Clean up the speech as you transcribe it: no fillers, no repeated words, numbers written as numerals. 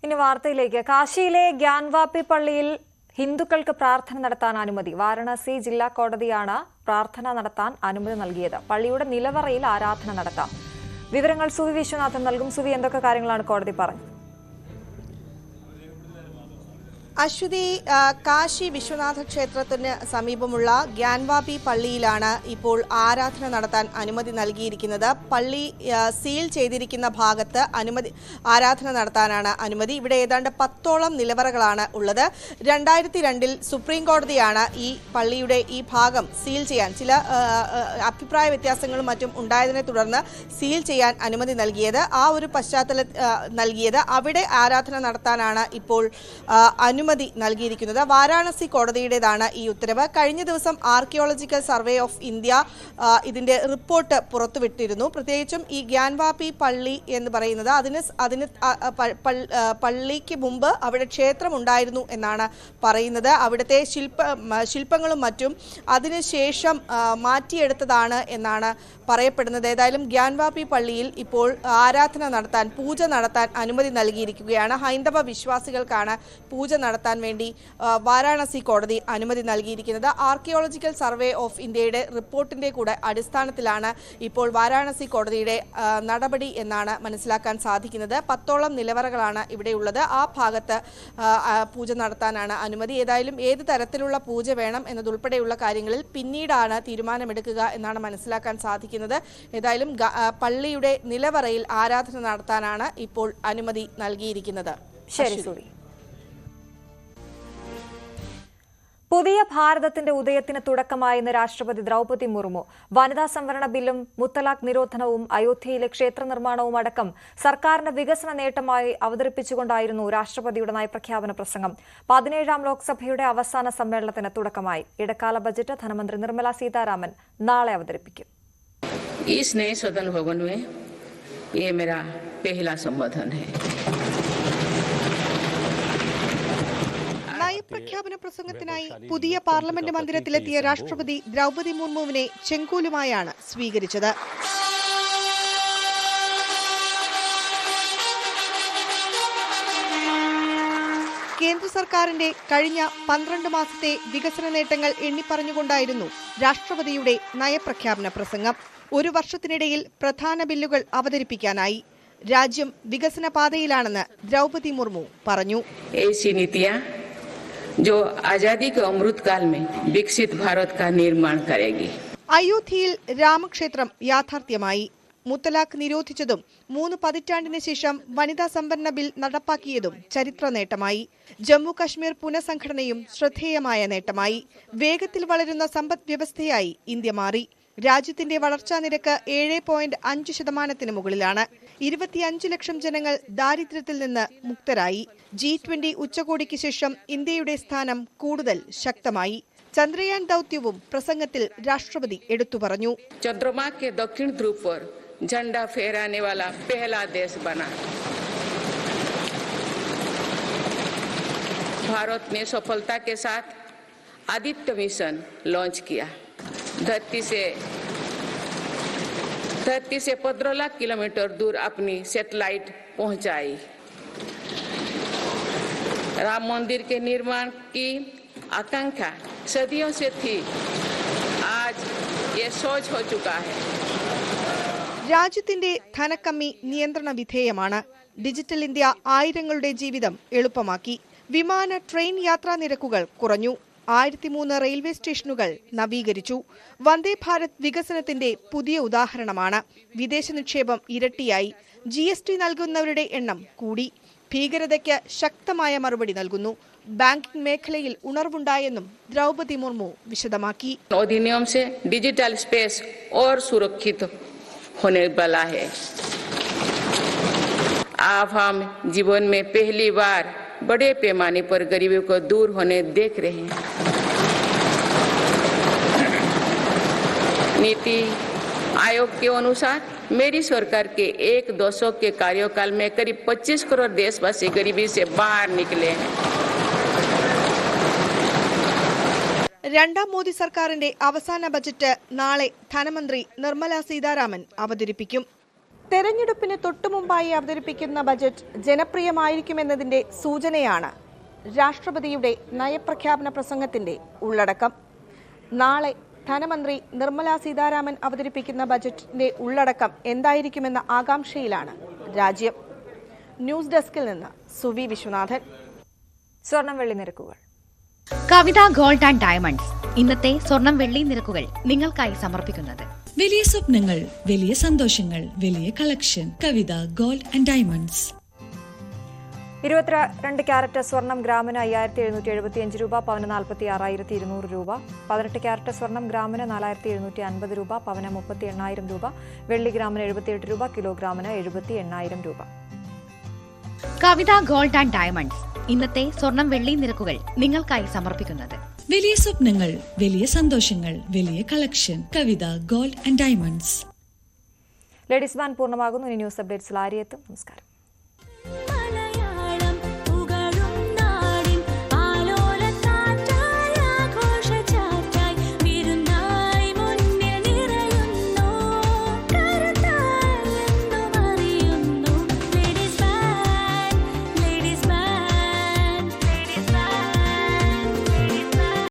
ഇനി വാർത്തയിലേക്ക്. കാശിയിലെ ഗ്യാൻവാപി പള്ളിയിൽ ഹിന്ദുക്കൾക്ക് പ്രാർത്ഥന നടത്താൻ അനുമതി. വാരണാസി ജില്ലാ കോടതിയാണ് പ്രാർത്ഥന നടത്താൻ അനുമതി നൽകിയത്. പള്ളിയുടെ നിലവറയിൽ ആരാധന നടത്താം. വിവരങ്ങൾ സുവി വിശ്വനാഥൻ നൽകും. സുവി, എന്തൊക്കെ കാര്യങ്ങളാണ് കോടതി പറഞ്ഞത്? അശ്വതി, കാശി വിശ്വനാഥ ക്ഷേത്രത്തിന് സമീപമുള്ള ഗ്യാൻവാപി പള്ളിയിലാണ് ഇപ്പോൾ ആരാധന നടത്താൻ അനുമതി നൽകിയിരിക്കുന്നത്. പള്ളി സീൽ ചെയ്തിരിക്കുന്ന ഭാഗത്ത് ആരാധന നടത്താനാണ് അനുമതി. ഇവിടെ ഏതാണ്ട് 10ഓളം നിലവറകളാണ് ഉള്ളത്. 2002 സുപ്രീം കോടതിയാണ് ഈ പള്ളിയുടെ ഈ ഭാഗം സീൽ ചെയ്യാൻ, ചില അഭിപ്രായ വ്യത്യാസങ്ങളും മറ്റും ഉണ്ടായതിനെ തുടർന്ന് സീൽ ചെയ്യാൻ അനുമതി നൽകിയത്. ആ ഒരു പശ്ചാത്തലത്തിൽ അവിടെ ആരാധന നടത്താനാണ് ഇപ്പോൾ അനുമതി നൽകിയിരിക്കുന്നത്. വാരാണസി കോടതിയുടേതാണ് ഈ ഉത്തരവ്. കഴിഞ്ഞ ദിവസം ആർക്കിയോളജിക്കൽ സർവേ ഓഫ് ഇന്ത്യ ഇതിന്റെ റിപ്പോർട്ട് പുറത്തുവിട്ടിരുന്നു. പ്രത്യേകിച്ചും ഈ ഗ്യാൻവാപി പള്ളി എന്ന് പറയുന്നത് അതിന് പള്ളിക്ക് മുമ്പ് അവിടെ ക്ഷേത്രം ഉണ്ടായിരുന്നു എന്നാണ് പറയുന്നത്. അവിടുത്തെ ശില്പങ്ങളും മറ്റും അതിനുശേഷം മാറ്റിയെടുത്തതാണ് എന്നാണ് പറയപ്പെടുന്നത്. ഏതായാലും ഗ്യാൻവാപി പള്ളിയിൽ ഇപ്പോൾ ആരാധന നടത്താൻ, പൂജ നടത്താൻ അനുമതി നൽകിയിരിക്കുകയാണ്. ഹൈന്ദവ വിശ്വാസികൾക്കാണ് പൂജ നടത്താൻ വേണ്ടി വാരാണസി കോടതി അനുമതി നൽകിയിരിക്കുന്നത്. ആർക്കിയോളജിക്കൽ സർവേ ഓഫ് ഇന്ത്യയുടെ റിപ്പോർട്ടിന്റെ കൂടെ അടിസ്ഥാനത്തിലാണ് ഇപ്പോൾ വാരാണസി കോടതിയുടെ നടപടി എന്നാണ് മനസ്സിലാക്കാൻ സാധിക്കുന്നത്. 10ഓളം നിലവറകളാണ് ഇവിടെയുള്ളത്. ആ ഭാഗത്ത് പൂജ നടത്താനാണ് അനുമതി. ഏതായാലും ഏത് തരത്തിലുള്ള പൂജ വേണം എന്നതുൾപ്പെടെയുള്ള കാര്യങ്ങളിൽ പിന്നീടാണ് തീരുമാനമെടുക്കുക എന്നാണ് മനസ്സിലാക്കാൻ സാധിക്കുന്നത്. ഏതായാലും പള്ളിയുടെ നിലവറയിൽ ആരാധന നടത്താനാണ് ഇപ്പോൾ അനുമതി നൽകിയിരിക്കുന്നത്. ശരി സുവി. പുതിയ ഭാരതത്തിന്റെ ഉദയത്തിന് തുടക്കമായെന്ന് രാഷ്ട്രപതി ദ്രൗപദി മുർമു. വനിതാ സംവരണ ബില്ലും മുത്തലാഖ് നിരോധനവും അയോധ്യയിലെ ക്ഷേത്ര നിർമ്മാണവും അടക്കം സർക്കാരിന്റെ വികസന നേട്ടമായി അവതരിപ്പിച്ചുകൊണ്ടായിരുന്നു രാഷ്ട്രപതിയുടെ നയപ്രഖ്യാപന പ്രസംഗം. 17ാം ലോക്സഭയുടെ അവസാന സമ്മേളനത്തിന് തുടക്കമായി. ഇടക്കാല ബജറ്റ് ധനമന്ത്രി നിർമ്മല സീതാരാമൻ നാളെ അവതരിപ്പിക്കും. इस नए सदन भवन में ये मेरा पहला संबोधन है. നയപ്രഖ്യാപന പ്രസംഗത്തിനായി പുതിയ പാർലമെന്റ് മന്ദിരത്തിലെത്തിയ രാഷ്ട്രപതി ദ്രൗപദി മുർമുവിനെ ചെങ്കോലുമായാണ് സ്വീകരിച്ചത്. കേന്ദ്ര സർക്കാരിന്റെ കഴിഞ്ഞ 12 മാസത്തെ വികസന നേട്ടങ്ങൾ എണ്ണിപ്പറഞ്ഞുകൊണ്ടായിരുന്നു രാഷ്ട്രപതിയുടെ നയപ്രഖ്യാപന പ്രസംഗം. ഒരു വർഷത്തിനിടയിൽ പ്രധാന ബില്ലുകൾ അവതരിപ്പിക്കാനായി. രാജ്യം വികസന പാതയിലാണെന്ന് ദ്രൗപദി മുർമു പറഞ്ഞു. जो आजादी के अमृत काल में विकसित भारत का निर्माण करेगी. അയോധ്യയിൽ രാമക്ഷേത്രം യാഥാർത്ഥ്യമായി. മുത്തലാഖ് നിരോധിച്ചതും 3 പതിറ്റാണ്ടിന് ശേഷം വനിതാ സംവരണ ബിൽ നടപ്പാക്കിയതും ചരിത്ര നേട്ടമായി. ജമ്മു കശ്മീർ പുനഃസംഘടനയും ശ്രദ്ധേയമായ നേട്ടമായി. വേഗത്തിൽ വളരുന്ന സമ്പദ് വ്യവസ്ഥയായി ഇന്ത്യ മാറി. രാജ്യത്തിന്റെ വളർച്ചാ നിരക്ക് 7.5% മുകളിലാണ്. 25 ലക്ഷം ജനങ്ങൾ ദാരിദ്ര്യത്തിൽ നിന്ന് മുക്തരായി. G20 ഉച്ചകോടിക്ക് ശേഷം ഇന്ത്യയുടെ സ്ഥാനം കൂടുതൽ ശക്തമായി. ചന്ദ്രയാൻ ദൗത്യവും പ്രസംഗത്തിൽ രാഷ്ട്രപതി എടുത്തു പറഞ്ഞു. चंद्रमा के दक्षिण ध्रुव पर झंडा फहराने वाला पहला देश बना. भारत ने सफलता के साथ आदित्य मिशन लॉन्च किया. धरती से 15 लाख किलोमीटर दूर अपनी सैटेलाइट पहुंचाई. राम मंदिर के निर्माण की आकांक्षा सदियों से थी. आज ये सोच हो चुका है. രാജ്യത്തിന്റെ ധനക്കമ്മി നിയന്ത്രണ വിധേയമാണ്. ഡിജിറ്റൽ ഇന്ത്യ ആയിരങ്ങളുടെ ജീവിതം എളുപ്പമാക്കി. വിമാന ട്രെയിൻ യാത്രാ നിരക്കുകൾ കുറഞ്ഞു. 1003 റെയിൽവേ സ്റ്റേഷനുകൾ നവീകരിച്ചു. വന്ദേ ഭാരത് വികസനത്തിന്റെ പുതിയ ഉദാഹരണമാണ്. വിദേശ നിക്ഷേപം ഇരട്ടിയായി. GST നൽകുന്നവരുടെ എണ്ണം കൂടി. ഭീകരതയ്ക്ക് ശക്തമായ മറുപടി നൽകുന്നു. ബാങ്കിംഗ് മേഖലയിൽ ഉണർവുണ്ടായെന്നും ദ്രൗപദി മുർമു വിശദമാക്കി. अधिनियम से डिजिटल स्पेस और सुरक्षित होने वाला है. अब हम जीवन में पहली बार बड़े पैमाने पर गरीबी को दूर होने देख रहे हैं. नीति आयोग के अनुसार मेरी सरकार के 1 दशक के कार्यकाल में करीब 25 करोड़ देशवासी गरीबी से बाहर निकले हैं. രണ്ടാം മോദി സർക്കാരിന്റെ അവസാന ബജറ്റ് നാളെ ധനമന്ത്രി നിർമ്മല സീതാരാമൻ അവതരിപ്പിക്കും. തെരഞ്ഞെടുപ്പിന് തൊട്ടുമുമ്പായി അവതരിപ്പിക്കുന്ന ബജറ്റ് ജനപ്രിയമായിരിക്കുമെന്നതിന്റെ സൂചനയാണ് രാഷ്ട്രപതിയുടെ നയപ്രഖ്യാപന പ്രസംഗത്തിന്റെ ഉള്ളടക്കം. നാളെ ധനമന്ത്രി നിർമ്മല സീതാരാമൻ അവതരിപ്പിക്കുന്ന ബജറ്റിന്റെ ഉള്ളടക്കം എന്തായിരിക്കുമെന്ന ആകാംക്ഷയിലാണ് രാജ്യം. ന്യൂസ് ഡെസ്കിൽ നിന്ന് സുവി വിശ്വനാഥൻ. സ്വർണം വെള്ളി നിരക്കുകൾ. കവിത ഗോൾഡ് ആൻഡ് ഡയമണ്ട്സ് ഇന്നത്തെ സ്വർണം വെള്ളി നിരക്കുകൾ നിങ്ങൾക്കായി സമർപ്പിക്കുന്നത്. വലിയ സ്വപ്നങ്ങൾ, വലിയ സന്തോഷങ്ങൾ, വലിയ collection. Kavitha gold and diamonds. 22 carrot സ്വർണം ഗ്രാമിന് 5775 രൂപ, പവന് 46,200 രൂപ. 18 ക്യാരറ്റ് സ്വർണം ഗ്രാമിന് 4750 രൂപ, പവന് 38,000 രൂപ. വെള്ളി ഗ്രാമിന് 78 രൂപ, കിലോഗ്രാമിന് 78,000 രൂപ. കവിത ഗോൾഡ് ആൻഡ് ഡയമണ്ട്സ് ഇന്നത്തെ സ്വർണം വെള്ളി നിരക്കുകൾ നിങ്ങൾക്കായി സമർപ്പിക്കുന്നത്. വലിയ സ്വപ്നങ്ങൾ, വലിയ സന്തോഷങ്ങൾ, വലിയ collection. Kavitha gold and diamonds. Ladies band പൂർണ്ണമാകുന്നു. ഇനി ന്യൂസ് അപ്ഡേറ്റ്സിൽ ആര്യെത്തും. നമസ്കാരം.